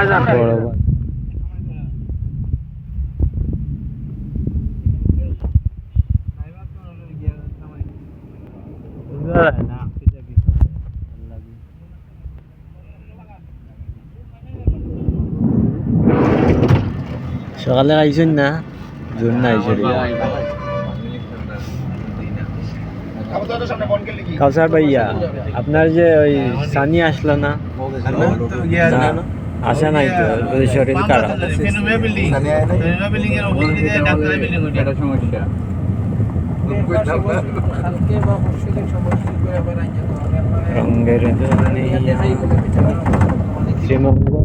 বড় সকালে আইছেন না জোর না আইছে কাউসার ভাইয়া আপনার যে ওই সানি আসলো না আসা নাই তো শরীর খারাপ সমস্যা রঙের শ্রীমঙ্গল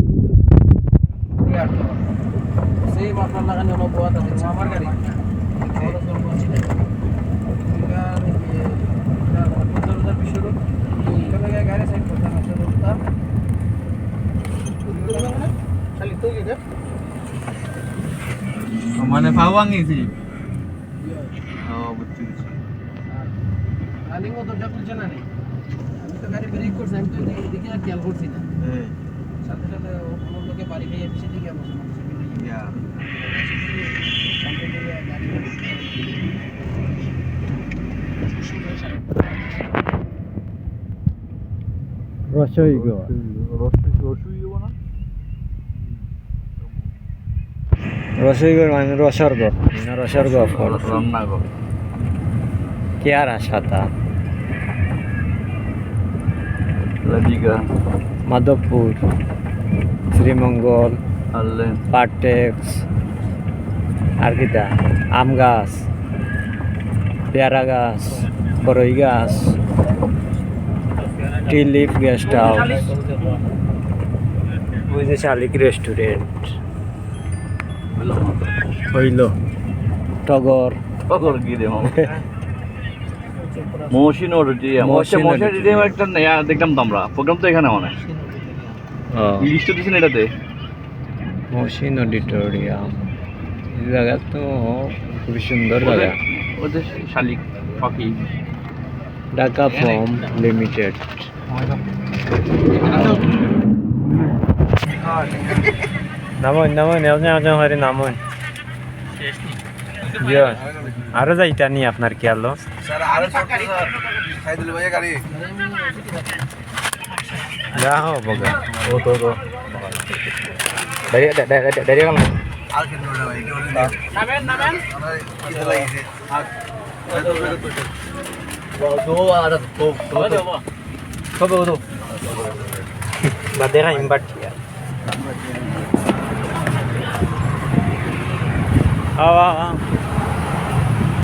সেই আপনার লাগানো অনুভব আছে আমার গাড়ি মানে পাওয়াঙ্গিছি আলিঙ্গ দরজা খুলছে না আমি তো গাড়ি ব্রেক করছি আমি তো এদিকে আর খেয়াল করছি না সাথে সাথে আমার লোকে বাড়ি গিয়ে এসে দিকে আমার রসইগর মানে রসর্গ রসর্গ কেয়ার আশাতা মাধবপুর শ্রীমঙ্গল পার্টেক্স আর কিটা আম গাছ পেয়ারা গাছ বড়ই গাছ টিলিপ গেস্ট হাউস ওই যে শালিক রেস্টুরেন্ট হইল টগর টগর গিরে মহসিন অডিটোরিয়াম মহসিন অডিটোরিয়াম একটা দেখলাম তো আমরা প্রোগ্রাম তো এখানে মানে লিস্টে দিয়েছেন এটাতে মহসিন অডিটোরিয়াম জায়গা তো খুবই সুন্দর জায়গা ওদের শালিক পাখি ঢাকা ফর্ম লিমিটেড নামন নামন হরে নামন আরো যাইতা নি আপনার কি আলো যা হব ও তো দাঁড়িয়ে গেল দেখা ইম্বাট Ah,